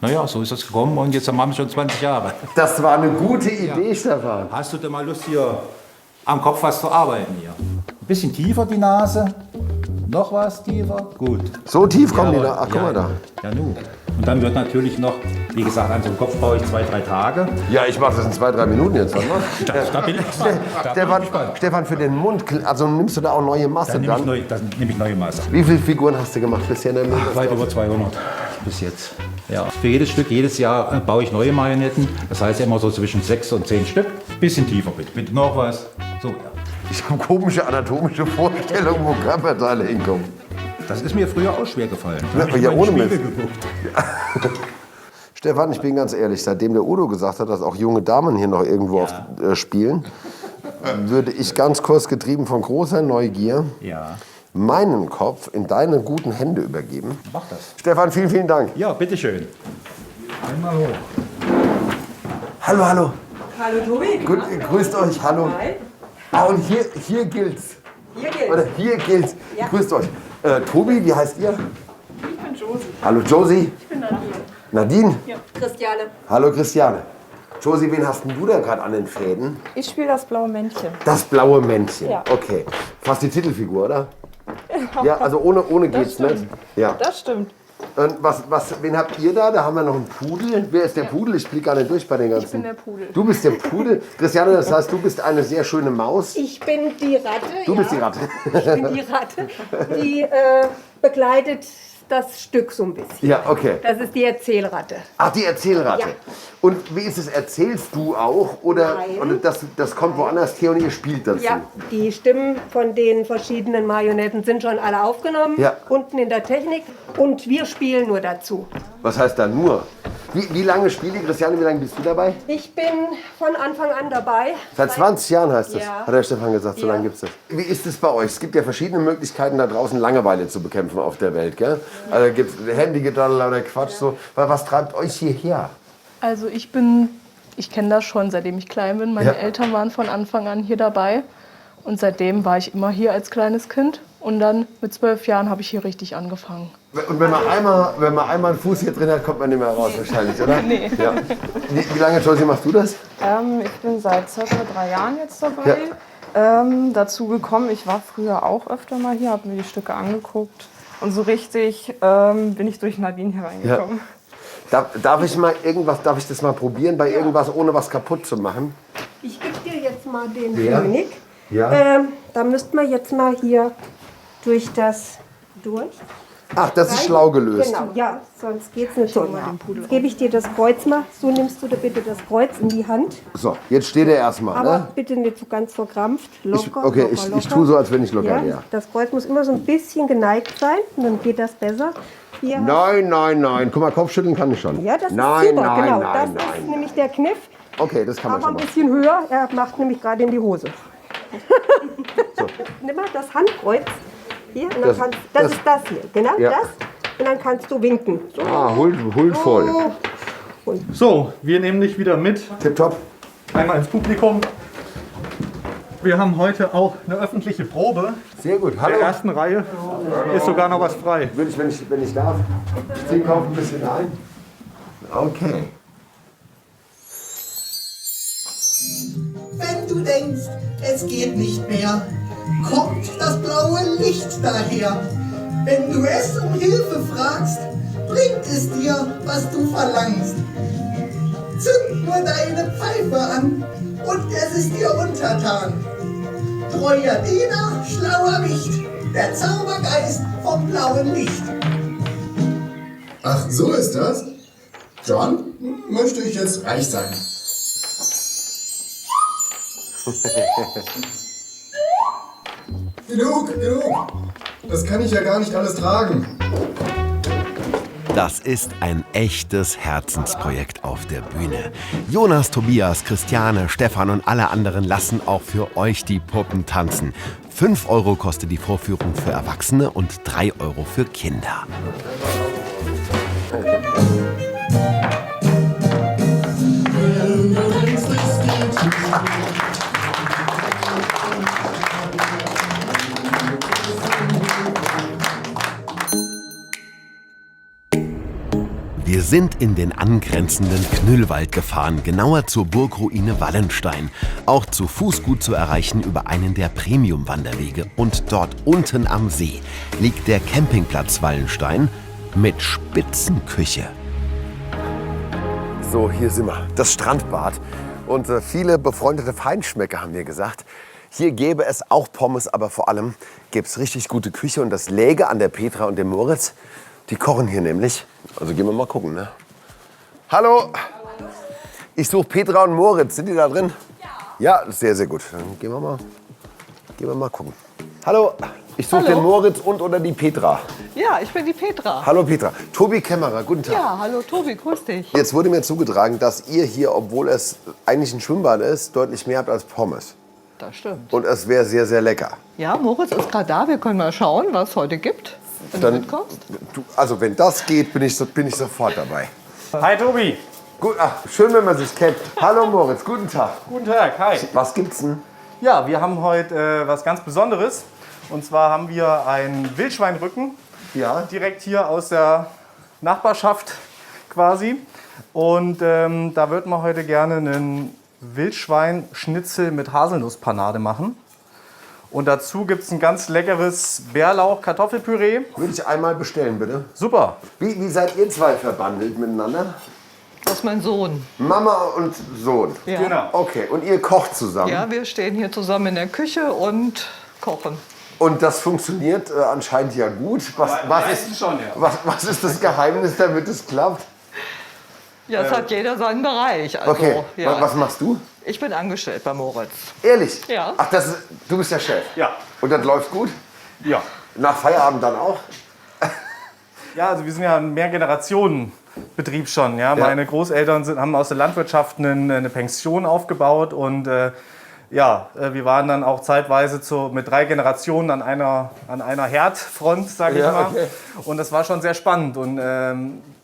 Naja, so ist das gekommen und jetzt haben wir schon 20 Jahre. Das war eine gute Idee, Stefan. Hast du denn mal Lust, hier am Kopf was zu arbeiten hier? Ein bisschen tiefer die Nase, noch was tiefer, gut. So tief kommen die Jawohl. da. Ach, guck mal da. Ja, nu. Und dann wird natürlich noch, wie gesagt, an so einem Kopf brauche ich 2-3 Tage. Ja, ich mache das in 2-3 Minuten jetzt. Warte mal. Da bin ich gespannt. Stefan, für den Mund, also nimmst du da auch neue Masse Dann dann? nehme ich neue Maße. Wie viele Figuren hast du gemacht bisher in der Minute? Weit über 200 bis jetzt. Ja. Für jedes Stück, jedes Jahr baue ich neue Marionetten. Das heißt immer so zwischen 6 und 10 Stück. Bisschen tiefer bitte. Bitte noch was. So, ja. Ich habe komische anatomische Vorstellungen, wo Körperteile hinkommen. Das ist mir früher auch schwer gefallen. Da Ja, hab ich ja, immer in ohne den Mist. Spiegel geguckt. Stefan, ich bin ganz ehrlich, seitdem der Udo gesagt hat, dass auch junge Damen hier noch irgendwo spielen, würde ich ganz kurz getrieben von großer Neugier Ja, meinen Kopf in deine guten Hände übergeben. mach das. Stefan, vielen, vielen Dank. Ja, bitteschön. Einmal hoch. Hallo, hallo. Hallo Tobi. Gut, grüßt euch, hallo. Hi. Ah, und hier gilt's. Hier geht's. Oder hier gilt's. Ja. Grüßt euch. Tobi, wie heißt ihr? Ich bin Josie. Hallo, Josie. Ich bin Nadine. Nadine. Christiane. Hallo, Christiane. Josie, wen hast denn du da gerade an den Fäden? Ich spiele das blaue Männchen. Das blaue Männchen. Ja. Okay. Fast die Titelfigur, oder? Ja, also ohne geht's stimmt. nicht. Ja. Das stimmt. Und wen habt ihr da? Da haben wir noch einen Pudel. Wer ist der Pudel? Ich blick gar nicht durch bei den ganzen. Ich bin der Pudel. Du bist der Pudel. Christiane, das heißt, du bist eine sehr schöne Maus. Ich bin die Ratte. Du bist die Ratte. Ich bin die Ratte, die begleitet das Stück so ein bisschen. Ja, okay. Das ist die Erzählratte. Ach, die Erzählratte. Ja. Und wie ist es? Erzählst du auch? Oder Nein. das kommt woanders her und ihr spielt dazu? Ja, die Stimmen von den verschiedenen Marionetten sind schon alle aufgenommen, Ja. unten in der Technik. Und wir spielen nur dazu. Was heißt da nur? Wie lange spielt die? Christiane, wie lange bist du dabei? Ich bin von Anfang an dabei. Seit 20 Jahren heißt das, Ja. hat der Stefan gesagt, so Ja. lange gibt es das. Wie ist es bei euch? Es gibt ja verschiedene Möglichkeiten, da draußen Langeweile zu bekämpfen auf der Welt. Gell? Also gibt es Handygedaddel oder Quatsch. So. Was treibt euch hierher? Also ich kenne das schon, seitdem ich klein bin. Meine Ja. Eltern waren von Anfang an hier dabei. Und seitdem war ich immer hier als kleines Kind. Und dann mit 12 Jahren habe ich hier richtig angefangen. Und wenn man einmal einen Fuß hier drin hat, kommt man nicht mehr raus wahrscheinlich, oder? Nee. Ja. Wie lange, Josie, machst du das? Ich bin seit ca. 3 Jahren jetzt dabei. Dazu gekommen, ich war früher auch öfter mal hier, habe mir die Stücke angeguckt. Und so richtig bin ich durch Nadine hier reingekommen. Darf ich das mal probieren, bei irgendwas, ohne was kaputt zu machen? Ich gebe dir jetzt mal den Ja. König. Ja. Da müssten wir jetzt mal hier durch. Ach, das ist schlau gelöst. Genau, ja, sonst geht's nicht so. Jetzt gebe ich dir das Kreuz mal. So nimmst du da bitte das Kreuz in die Hand. So, jetzt steht er erstmal, Aber ne? bitte nicht so ganz verkrampft. Locker, Okay, locker, ich tue so, als wenn ich locker ja, wäre. das Kreuz muss immer so ein bisschen geneigt sein, und dann geht das besser. Hier Nein. Guck mal, Kopfschütteln kann ich schon. Ja, das nein, ist super, nein, genau. nein, das nein. ist nämlich der Kniff. Okay, das kann man Aber schon ein mal. bisschen höher, er macht nämlich gerade in die Hose. Nimm mal das Handkreuz. Hier, und dann Das- das das- ist das hier, genau Ja. das. und dann kannst du winken. So. Holt voll. So, wir nehmen dich wieder mit. Tipptopp. Einmal ins Publikum. Wir haben heute auch eine öffentliche Probe. Sehr gut. In Hallo. der ersten Reihe ist sogar noch was frei. Würde ich, wenn ich darf, Sie kaufen ein bisschen ein. Okay. Wenn du denkst, es geht nicht mehr, kommt das blaue Licht daher. Wenn du es um Hilfe fragst, bringt es dir, was du verlangst. Zünd nur deine Pfeife an und es ist dir untertan. Treuer Diener, schlauer Wicht, der Zaubergeist vom blauen Licht. Ach, so ist das? John, möchte ich jetzt reich sein? Genug. Das kann ich ja gar nicht alles tragen. Das ist ein echtes Herzensprojekt auf der Bühne. Jonas, Tobias, Christiane, Stefan und alle anderen lassen auch für euch die Puppen tanzen. 5 € kostet die Vorführung für Erwachsene und 3 € für Kinder. Wir sind in den angrenzenden Knüllwald gefahren, genauer zur Burgruine Wallenstein. Auch zu Fuß gut zu erreichen über einen der Premium-Wanderwege. Und dort unten am See liegt der Campingplatz Wallenstein mit Spitzenküche. So, hier sind wir. Das Strandbad. Und viele befreundete Feinschmecker haben mir gesagt, hier gäbe es auch Pommes, aber vor allem gäbe es richtig gute Küche. Und das läge an der Petra und dem Moritz. Die kochen hier nämlich. Also gehen wir mal gucken, ne? Hallo! Ich suche Petra und Moritz. Sind die da drin? Ja. Ja, sehr, sehr gut. Dann gehen wir mal gucken. Hallo! Ich suche den Moritz oder die Petra. Ja, ich bin die Petra. Hallo Petra. Tobi Kämmerer, guten Tag. Ja, hallo Tobi, grüß dich. Jetzt wurde mir zugetragen, dass ihr hier, obwohl es eigentlich ein Schwimmbad ist, deutlich mehr habt als Pommes. Das stimmt. Und es wäre sehr, sehr lecker. Ja, Moritz ist gerade da. Wir können mal schauen, was es heute gibt, wenn du mitkommst. Also wenn das geht, bin ich sofort dabei. Hi Tobi. Gut, schön, wenn man sich kennt. Hallo Moritz, guten Tag. Guten Tag, hi. Was gibt's denn? Ja, wir haben heute was ganz Besonderes. Und zwar haben wir einen Wildschweinrücken. Ja. Direkt hier aus der Nachbarschaft quasi. Und da würden wir heute gerne einen Wildschweinschnitzel mit Haselnusspanade machen. Und dazu gibt es ein ganz leckeres Bärlauch-Kartoffelpüree. Würde ich einmal bestellen, bitte? Super. Wie seid ihr zwei verbandelt miteinander? Das ist mein Sohn. Mama und Sohn? Ja. Genau. Okay, und ihr kocht zusammen? Ja, wir stehen hier zusammen in der Küche und kochen. Und das funktioniert anscheinend ja gut. Was ist das Geheimnis, damit es klappt? Ja, es hat jeder seinen Bereich. Also, Okay, ja. was machst du? Ich bin angestellt bei Moritz. Ehrlich? Ja. Ach, du bist der Chef? Ja. Und das läuft gut? Ja. Nach Feierabend dann auch? Ja, also wir sind ja ein Mehrgenerationenbetrieb schon. Ja? Meine Großeltern haben aus der Landwirtschaft eine Pension aufgebaut und wir waren dann auch zeitweise mit 3 Generationen an einer Herdfront, sage ich mal. Okay. Und das war schon sehr spannend. Und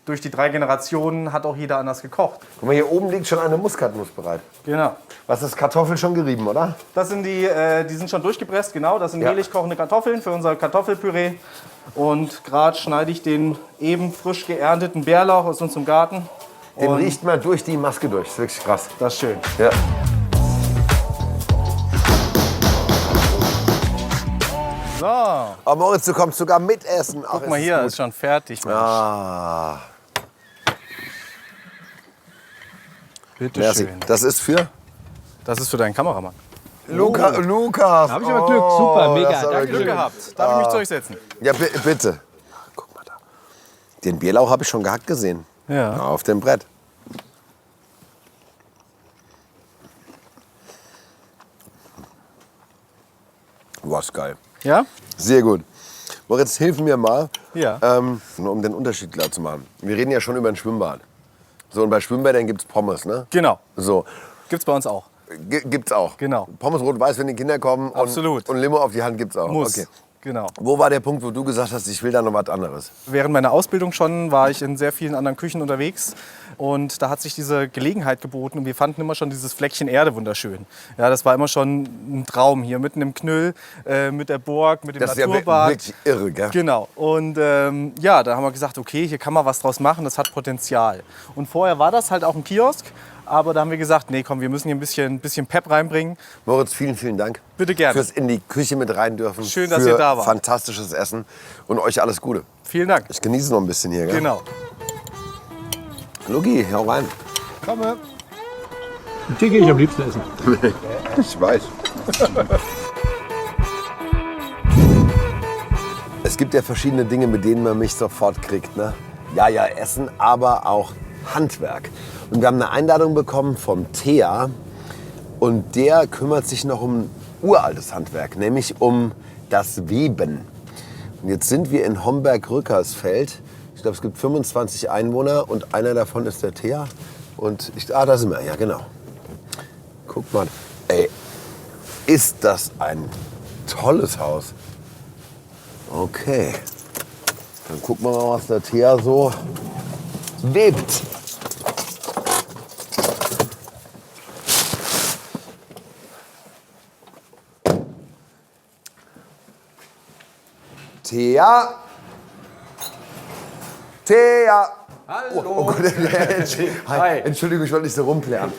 durch die 3 Generationen hat auch jeder anders gekocht. Guck mal, hier oben liegt schon eine Muskatnuss bereit. Genau. Was ist Kartoffel schon gerieben, oder? Das sind die sind schon durchgepresst, genau. Das sind mehlig kochende Kartoffeln für unser Kartoffelpüree. Und gerade schneide ich den eben frisch geernteten Bärlauch aus unserem Garten. Den riecht man durch die Maske durch. Das ist wirklich krass. Das ist schön. Ja. So. Aber Moritz, du kommst sogar mitessen. Guck mal hier, ist schon fertig. Ah. Bitte Merci. schön. Das ist für? Das ist für deinen Kameramann. Lukas. Da habe ich aber Glück. Super, mega. Danke. Glück schön. gehabt. Darf ich mich durchsetzen? Ja, bitte. Guck mal da. Den Bärlauch habe ich schon gehackt gesehen. Ja. Auf dem Brett. Was geil. Ja? Sehr gut. Moritz, hilf mir mal, Ja. nur um den Unterschied klar zu machen. Wir reden ja schon über ein Schwimmbad. So, und bei Schwimmbädern gibt es Pommes, ne? Genau. So. Gibt's bei uns auch. Gibt's auch? Genau. Pommes rot-weiß, wenn die Kinder kommen. Absolut. Und Limo auf die Hand gibt's auch. Muss. Okay. Genau. Wo war der Punkt, wo du gesagt hast, ich will da noch was anderes? Während meiner Ausbildung schon war ich in sehr vielen anderen Küchen unterwegs. Und da hat sich diese Gelegenheit geboten und wir fanden immer schon dieses Fleckchen Erde wunderschön. Ja, das war immer schon ein Traum hier, mitten im Knüll, mit der Burg, mit dem Naturbad. Das ist ja wirklich irre, gell? Genau. Und ja, da haben wir gesagt, okay, hier kann man was draus machen, das hat Potenzial. Und vorher war das halt auch ein Kiosk, aber da haben wir gesagt, nee, komm, wir müssen hier ein bisschen Pep reinbringen. Moritz, vielen, vielen Dank. Bitte gerne. Fürs in die Küche mit rein dürfen. Schön, dass ihr da wart. Fantastisches Essen und euch alles Gute. Vielen Dank. Ich genieße noch ein bisschen hier, gell? Genau. Lugi, hau rein. Komme. Hier gehe ich am liebsten essen. Ich weiß. Es gibt ja verschiedene Dinge, mit denen man mich sofort kriegt. Ne? Ja, Essen, aber auch Handwerk. Und wir haben eine Einladung bekommen vom Thea. Und der kümmert sich noch um uraltes Handwerk, nämlich um das Weben. Und jetzt sind wir in Homberg-Rückersfeld. Ich glaube, es gibt 25 Einwohner und einer davon ist der Thea. Und da sind wir, ja genau. Guck mal, ey, ist das ein tolles Haus. Okay, dann gucken wir mal, was der Thea so webt. Thea! Thea! Hallo! Oh Gott, Hi. Entschuldigung, ich wollte nicht so rumplären.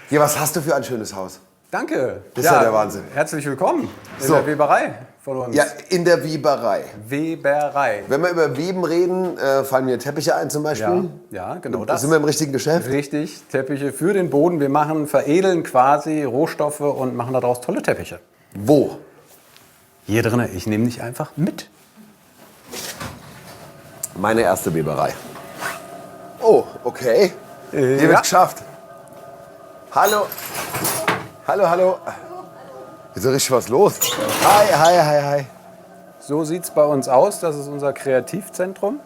Ja, was hast du für ein schönes Haus? Danke. Das ist ja der Wahnsinn. Herzlich willkommen in der Weberei von uns. Ja, in der Weberei. Weberei. Wenn wir über Weben reden, fallen mir Teppiche ein zum Beispiel. Ja, genau das. Sind wir im richtigen Geschäft? Richtig, Teppiche für den Boden. Wir veredeln quasi Rohstoffe und machen daraus tolle Teppiche. Wo? Hier drin. Ich nehme dich einfach mit. Meine erste Weberei. Oh, okay. Hier wird geschafft. Hallo. Hallo. Ist so richtig was los? Hi. So sieht es bei uns aus. Das ist unser Kreativzentrum.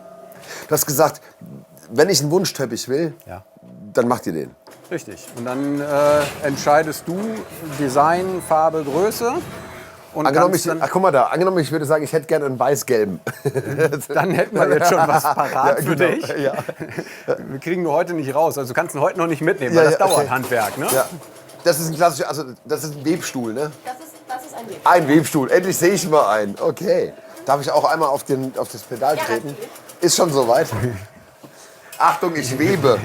Du hast gesagt, wenn ich einen Wunschteppich will, dann macht ihr den. Richtig. Und dann entscheidest du Design, Farbe, Größe. Und angenommen, ich würde sagen, ich hätte gerne einen weiß-gelben. Dann hätten wir jetzt schon was parat für genau, dich. Ja. Wir kriegen ihn heute nicht raus. Also du kannst ihn heute noch nicht mitnehmen, weil das dauert Handwerk. Ne? Ja. Das ist ein klassischer, also das ist ein Webstuhl, ne? Das ist ein Webstuhl. Ein Webstuhl. Endlich sehe ich mal einen. Okay. Darf ich auch einmal auf das Pedal treten? Ist schon soweit. Achtung, ich webe.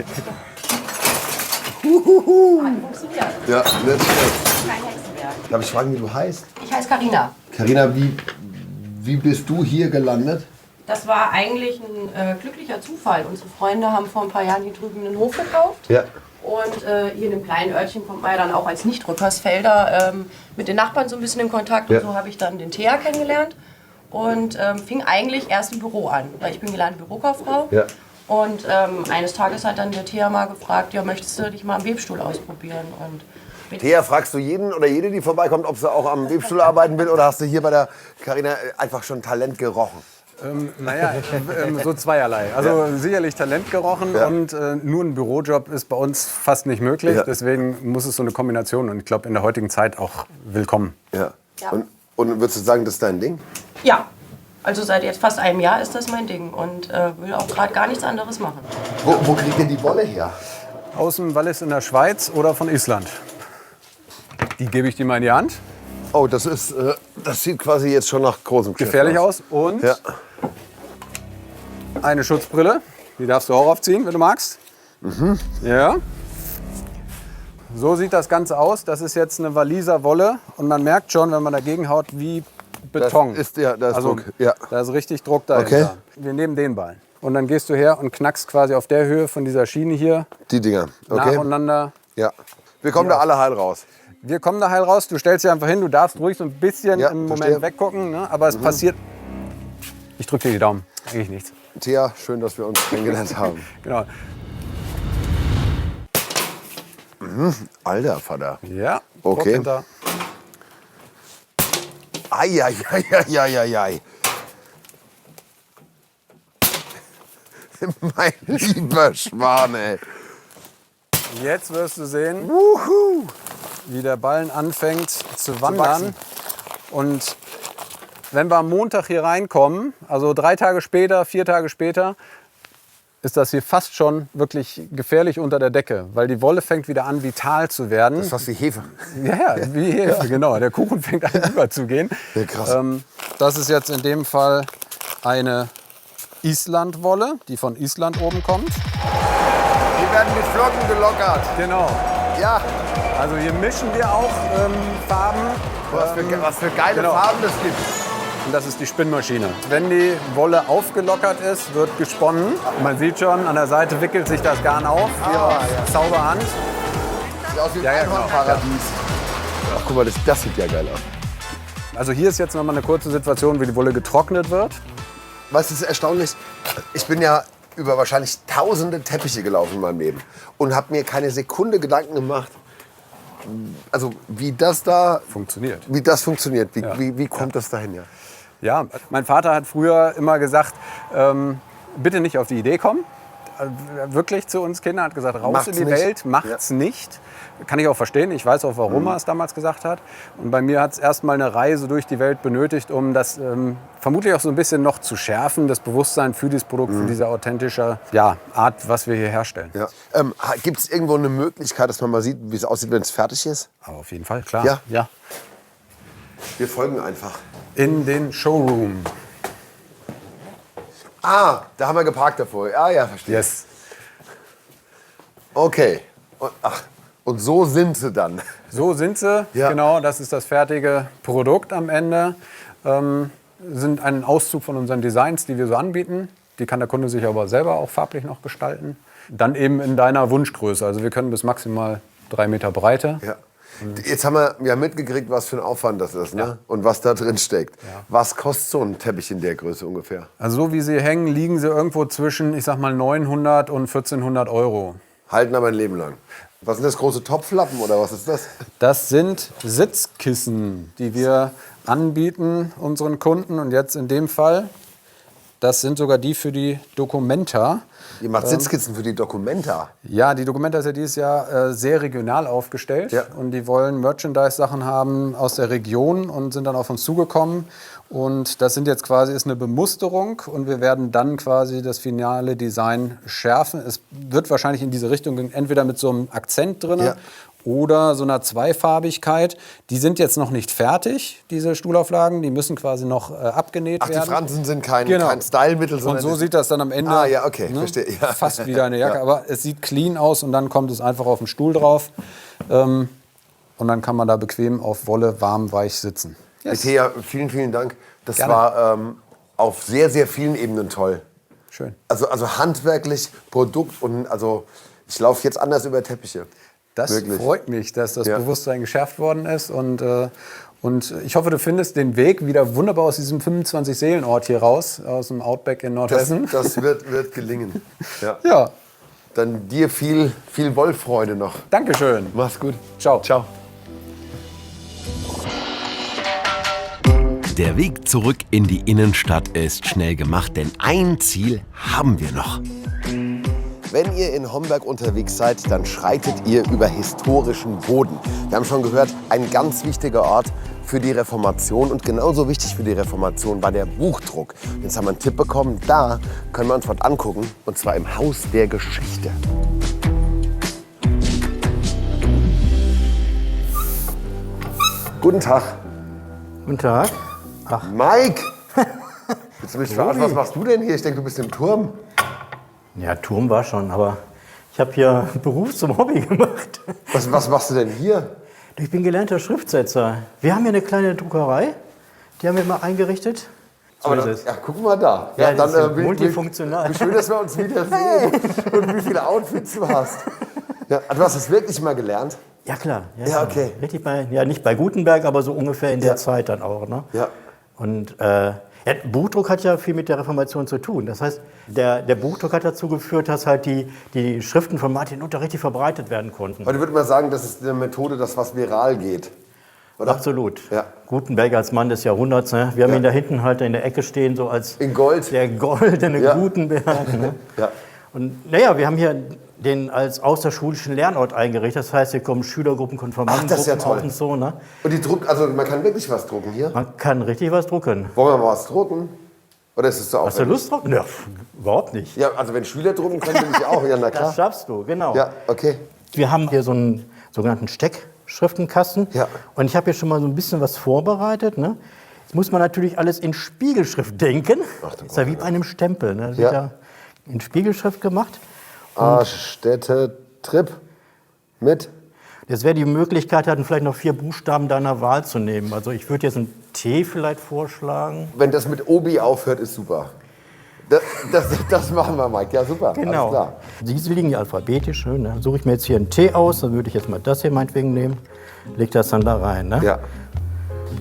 Funktioniert. Ja, nicht schlecht. Kein Hexenwerk. Darf ich fragen, wie du heißt? Ich heiße Carina. Carina, wie bist du hier gelandet? Das war eigentlich ein glücklicher Zufall. Unsere Freunde haben vor ein paar Jahren hier drüben einen Hof gekauft. Ja. Und hier in einem kleinen Örtchen kommt man ja dann auch als Nicht-Rückersfelder mit den Nachbarn so ein bisschen in Kontakt. Ja. Und so habe ich dann den Thea kennengelernt und fing eigentlich erst im Büro an. Weil ich bin gelernte Bürokauffrau. Ja. Und eines Tages hat dann der Thea mal gefragt, ja, möchtest du dich mal am Webstuhl ausprobieren? Und Thea, fragst du jeden oder jede, die vorbeikommt, ob sie auch am Webstuhl arbeiten will? Oder hast du hier bei der Carina einfach schon Talent gerochen? So zweierlei. Also sicherlich Talent gerochen und nur ein Bürojob ist bei uns fast nicht möglich. Ja. Deswegen muss es so eine Kombination und ich glaube in der heutigen Zeit auch willkommen. Ja. Und würdest du sagen, das ist dein Ding? ja, also seit jetzt fast einem Jahr ist das mein Ding und will auch gerade gar nichts anderes machen. Wo kriegt ihr die Wolle her? Aus dem Wallis in der Schweiz oder von Island. Die gebe ich dir mal in die Hand. Oh, das sieht quasi jetzt schon nach großem Geschäft Gefährlich aus. Und eine Schutzbrille. Die darfst du auch aufziehen, wenn du magst. Mhm. Ja. So sieht das Ganze aus. Das ist jetzt eine Walliser Wolle. Und man merkt schon, wenn man dagegen haut, wie Beton. Da ist Druck. Ja. Da ist richtig Druck dahinter. Okay. Wir nehmen den Ballen. Und dann gehst du her und knackst quasi auf der Höhe von dieser Schiene hier Die Dinger. Okay. nacheinander. Ja. Wir kommen da alle heil raus. Wir kommen da heil raus. Du stellst dich einfach hin. Du darfst ruhig so ein bisschen im Moment verstehe. weggucken. Ne? Aber es passiert. Ich drücke dir die Daumen. Eigentlich nichts. Thea, schön, dass wir uns kennengelernt haben. Genau. Alter Vater. Ja. Okay. Eieieiei. Mein lieber Schwan, ey. Jetzt wirst du sehen, wie der Ballen anfängt zu wandern. Und wenn wir am Montag hier reinkommen, also 3 Tage später, 4 Tage später, ist das hier fast schon wirklich gefährlich unter der Decke. Weil die Wolle fängt wieder an, vital zu werden. Das ist fast wie Hefe. Ja, wie Hefe, genau. Der Kuchen fängt an, überzugehen. Ja, krass. Das ist jetzt in dem Fall eine Islandwolle, die von Island oben kommt. Die werden mit Flocken gelockert. Genau. Ja. Also hier mischen wir auch Farben. Was für geile Farben das gibt. Und das ist die Spinnmaschine. Wenn die Wolle aufgelockert ist, wird gesponnen. Man sieht schon, an der Seite wickelt sich das Garn auf, wie auf Zauberhand. Sieht aus wie ein Einhornparadies. Ach, guck mal, das sieht ja geil aus. Also hier ist jetzt noch mal eine kurze Situation, wie die Wolle getrocknet wird. Was ist erstaunlich? Ich bin ja über wahrscheinlich tausende Teppiche gelaufen in meinem Leben und habe mir keine Sekunde Gedanken gemacht, also wie das da funktioniert. Wie kommt das dahin? Ja. Ja, mein Vater hat früher immer gesagt, bitte nicht auf die Idee kommen. Wirklich zu uns Kindern, hat gesagt, raus Macht's in die nicht. Welt, macht's nicht. Kann ich auch verstehen, ich weiß auch, warum er es damals gesagt hat. Und bei mir hat es erstmal eine Reise durch die Welt benötigt, um das vermutlich auch so ein bisschen noch zu schärfen, das Bewusstsein für dieses Produkt, für diese authentische Art, was wir hier herstellen. Ja. Gibt es irgendwo eine Möglichkeit, dass man mal sieht, wie es aussieht, wenn es fertig ist? Aber auf jeden Fall, klar. Ja. Wir folgen einfach. In den Showroom. Ah, da haben wir geparkt davor. Ja, verstehe. Yes. Okay. Und so sind sie dann. So sind sie, genau. Das ist das fertige Produkt am Ende. Sind ein Auszug von unseren Designs, die wir so anbieten. Die kann der Kunde sich aber selber auch farblich noch gestalten. Dann eben in deiner Wunschgröße. Also wir können bis maximal 3 Meter Breite. Ja. Jetzt haben wir ja mitgekriegt, was für ein Aufwand das ist, ne? Und was da drin steckt. Ja. Was kostet so ein Teppich in der Größe ungefähr? Also so wie sie hängen, liegen sie irgendwo zwischen, ich sag mal, 900 und 1400 Euro. Halten aber ein Leben lang. Was sind das, große Topflappen oder was ist das? Das sind Sitzkissen, die wir anbieten unseren Kunden. Und jetzt in dem Fall, das sind sogar die für die Documenta. Ihr macht Sitzkissen für die Documenta? Ja, die Documenta ist ja dieses Jahr sehr regional aufgestellt. Ja. Und die wollen Merchandise-Sachen haben aus der Region und sind dann auf uns zugekommen. Und das sind jetzt quasi ist eine Bemusterung und wir werden dann quasi das finale Design schärfen. Es wird wahrscheinlich in diese Richtung gehen, entweder mit so einem Akzent drin oder so einer Zweifarbigkeit. Die sind jetzt noch nicht fertig, diese Stuhlauflagen. Die müssen quasi noch abgenäht werden. Die Fransen sind kein Stylemittel, sondern... Und so sieht das dann am Ende verstehe. Ja. Fast wie eine Jacke. Aber es sieht clean aus und dann kommt es einfach auf den Stuhl drauf. Und dann kann man da bequem auf Wolle warm, weich sitzen. Yes. Thea, vielen, vielen Dank. Das war auf sehr, sehr vielen Ebenen toll. Schön. Also handwerklich, Produkt und ich laufe jetzt anders über Teppiche. Das freut mich, dass das Bewusstsein geschärft worden ist. Und ich hoffe, du findest den Weg wieder wunderbar aus diesem 25-Seelen-Ort hier raus, aus dem Outback in Nordhessen. Das wird gelingen. Ja. Dann dir viel Wollfreude noch. Dankeschön. Mach's gut. Ciao. Ciao. Der Weg zurück in die Innenstadt ist schnell gemacht, denn ein Ziel haben wir noch. Wenn ihr in Homberg unterwegs seid, dann schreitet ihr über historischen Boden. Wir haben schon gehört, ein ganz wichtiger Ort für die Reformation und genauso wichtig für die Reformation war der Buchdruck. Jetzt haben wir einen Tipp bekommen, da können wir uns was angucken, und zwar im Haus der Geschichte. Guten Tag. Guten Tag. Ach. Mike! Willst du mich verarschen? Was machst du denn hier? Ich denke, du bist im Turm. Ja, Turm war schon, aber ich habe hier Beruf zum Hobby gemacht. Was machst du denn hier? Ich bin gelernter Schriftsetzer. Wir haben hier eine kleine Druckerei, die haben wir mal eingerichtet. So aber guck mal da. Ja, dann ist multifunktional. Wie schön, dass wir uns wiedersehen und wie viele Outfits du hast. Ja, du hast es wirklich mal gelernt? Ja, klar. Ja, okay. Richtig nicht bei Gutenberg, aber so ungefähr in der Zeit dann auch. Ne? Ja. Und Buchdruck hat ja viel mit der Reformation zu tun. Das heißt, der Buchdruck hat dazu geführt, dass halt die Schriften von Martin Luther richtig verbreitet werden konnten. Heute würde man sagen, das ist eine Methode, dass was viral geht. Oder? Absolut. Ja. Gutenberg als Mann des Jahrhunderts. Ne? Wir haben ihn da hinten halt in der Ecke stehen, so als in Gold. Der goldene Gutenberg. Ne? Ja. Und naja, wir haben hier den als außerschulischen Lernort eingerichtet. Das heißt, hier kommen Schülergruppen, Konfirmandengruppen das ist ja toll. auch und so. Ne? Und die also man kann wirklich was drucken hier? Man kann richtig was drucken. Wollen wir mal was drucken? Oder ist es so Hast du aufwendig? Lust drauf? Ja, überhaupt nicht. Ja, also wenn Schüler drucken können, bin ich auch. Ja, na klar. Das schaffst du, genau. Ja, okay. Wir haben hier so einen sogenannten Steckschriftenkasten. Ja. Und ich habe hier schon mal so ein bisschen was vorbereitet. Ne? Jetzt muss man natürlich alles in Spiegelschrift denken. Das ist ja wie bei einem Stempel. Ne? Das wird ja in Spiegelschrift gemacht. Städte, Trip mit? Jetzt wäre die Möglichkeit, hatten vielleicht noch 4 Buchstaben deiner Wahl zu nehmen. Also ich würde jetzt ein T vielleicht vorschlagen. Wenn das mit Obi aufhört, ist super. Das machen wir, Mike. Ja, super. Alles Genau. klar. Diese liegen ja alphabetisch. Ne? Dann suche ich mir jetzt hier ein T aus. Dann würde ich jetzt mal das hier meinetwegen nehmen. Leg das dann da rein. Ne? Ja.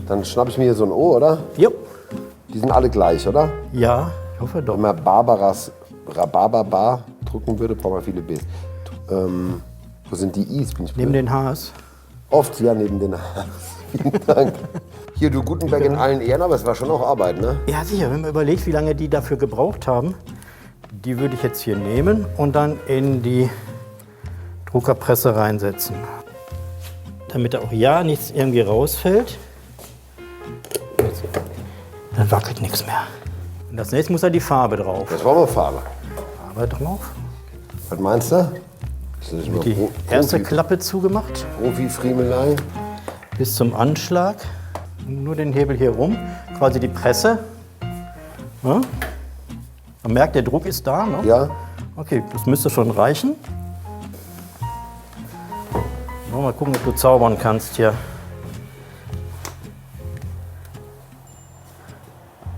Dann schnappe ich mir hier so ein O, oder? Jo. Die sind alle gleich, oder? Ja, ich hoffe doch. Wenn man Barbaras Rhabarber drucken würde, braucht man viele Bs. Wo sind die Is? Bin ich Neben den Hs. Oft, ja, neben den Hs. Vielen Dank. Hier, du Gutenberg in allen Ehren, aber es war schon auch Arbeit, ne? Ja, sicher. Wenn man überlegt, wie lange die dafür gebraucht haben, die würde ich jetzt hier nehmen und dann in die Druckerpresse reinsetzen. Damit da auch ja nichts irgendwie rausfällt. Dann wackelt nichts mehr. Und das nächste muss da die Farbe drauf. Das war mal Farbe. Farbe drauf. Was meinst du? Die erste Klappe zugemacht. Profi-Friemelei. Bis zum Anschlag. Nur den Hebel hier rum. Quasi die Presse. Ja. Man merkt, der Druck ist da. Ne? Ja. Okay, das müsste schon reichen. Mal gucken, ob du zaubern kannst hier.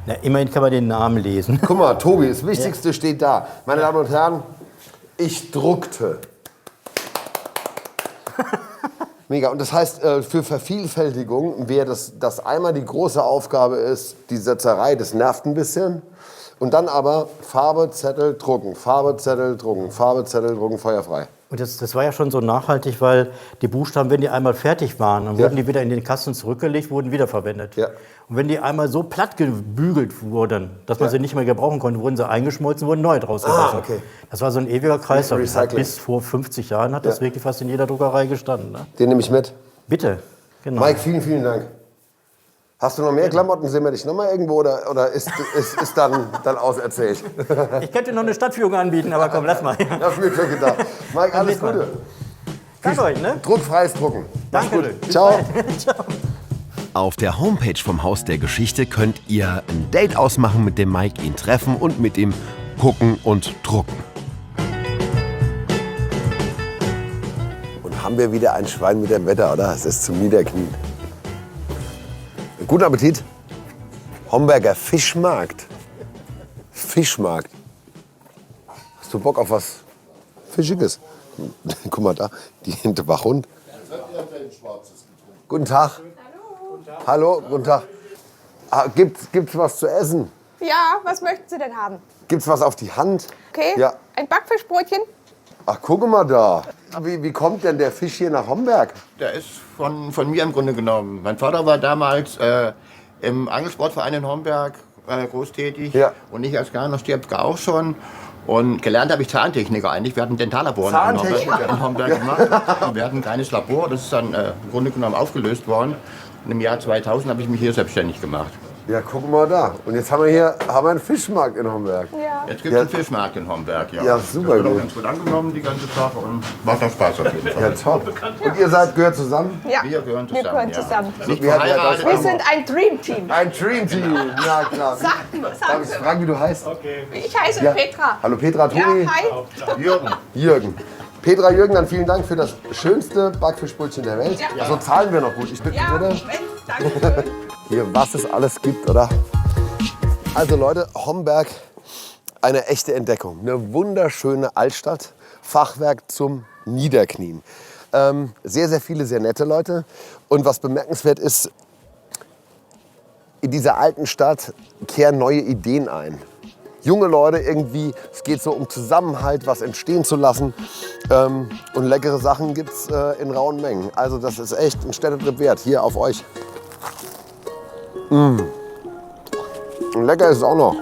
Ja, immerhin kann man den Namen lesen. Guck mal, Tobi, das Wichtigste steht da. Meine Damen und Herren, ich druckte. Mega. Und das heißt, für Vervielfältigung wäre das einmal die große Aufgabe ist, die Setzerei, das nervt ein bisschen. Und dann aber Farbe, Zettel, drucken, Farbe, Zettel, drucken, Farbe, Zettel, drucken, feuerfrei. Und das war ja schon so nachhaltig, weil die Buchstaben, wenn die einmal fertig waren, dann wurden die wieder in den Kasten zurückgelegt, wurden wiederverwendet. Ja. Und wenn die einmal so platt gebügelt wurden, dass man sie nicht mehr gebrauchen konnte, wurden sie eingeschmolzen, wurden neu draus gelassen. Okay. Das war so ein ewiger Kreislauf. Recycling. Bis vor 50 Jahren hat das wirklich fast in jeder Druckerei gestanden. Ne? Den nehme ich mit. Bitte. Genau. Mike, vielen, vielen Dank. Hast du noch mehr Klamotten? Sehen wir dich noch mal irgendwo oder ist dann auserzählt? Ich könnte noch eine Stadtführung anbieten, aber komm, lass mal. Das hab ich mir schon gedacht. Mike, alles Gute. Danke euch, ne? Druckfreies Drucken. Danke. Ciao. Ciao. Auf der Homepage vom Haus der Geschichte könnt ihr ein Date ausmachen mit dem Mike, ihn treffen und mit ihm gucken und drucken. Und haben wir wieder ein Schwein mit dem Wetter, oder? Es ist zum Niederknien. Guten Appetit. Homberger Fischmarkt. Fischmarkt. Hast du Bock auf was Fischiges? Guck mal da, die Hände wachhund. Guten Tag. Hallo, guten Tag. Gibt's was zu essen? Ja, was möchten Sie denn haben? Gibt's was auf die Hand? Okay, Ja. ein Backfischbrötchen? Ach, guck mal da. Wie kommt denn der Fisch hier nach Homberg? Der ist von mir im Grunde genommen. Mein Vater war damals im Angelsportverein in Homberg großtätig. Ja. Und ich als kleiner Stirbke auch schon. Und gelernt habe ich Zahntechniker eigentlich. Wir hatten ein Dentallabor in Homberg gemacht. Wir hatten ein kleines Labor, das ist dann im Grunde genommen aufgelöst worden. Und im Jahr 2000 habe ich mich hier selbstständig gemacht. Ja, guck mal da. Und jetzt haben wir einen Fischmarkt in Homberg. Ja. Jetzt gibt es einen Fischmarkt in Homberg, ja. Ja, super Das wird auch gut. ganz gut angenommen, die ganze Sache. Und macht auch Spaß auf jeden Fall. Ja, top. Und ihr gehört zusammen? Ja, Wir gehören wir zusammen. gehören zusammen. Nicht Wie hat der verheiratet. das Wir sind ein Dream-Team. Ein Dream-Team. Na klar. Darf ich fragen, wie du heißt? Ich heiße Ja. Petra. Hallo Petra, Tobi. Ja, hi. Jürgen. Jürgen. Petra, Jürgen, dann vielen Dank für das schönste Backfischbrötchen der Welt. Ja. So zahlen wir noch gut. Ich bitte Ja, bitte. danke. Hier, was es alles gibt, oder? Also Leute, Homberg, eine echte Entdeckung. Eine wunderschöne Altstadt, Fachwerk zum Niederknien. Sehr, sehr viele, sehr nette Leute. Und was bemerkenswert ist, in dieser alten Stadt kehren neue Ideen ein. Junge Leute irgendwie, es geht so um Zusammenhalt, was entstehen zu lassen. Und leckere Sachen gibt es in rauen Mengen. Also das ist echt ein Städtetrip wert, hier auf euch. Und lecker ist es auch noch.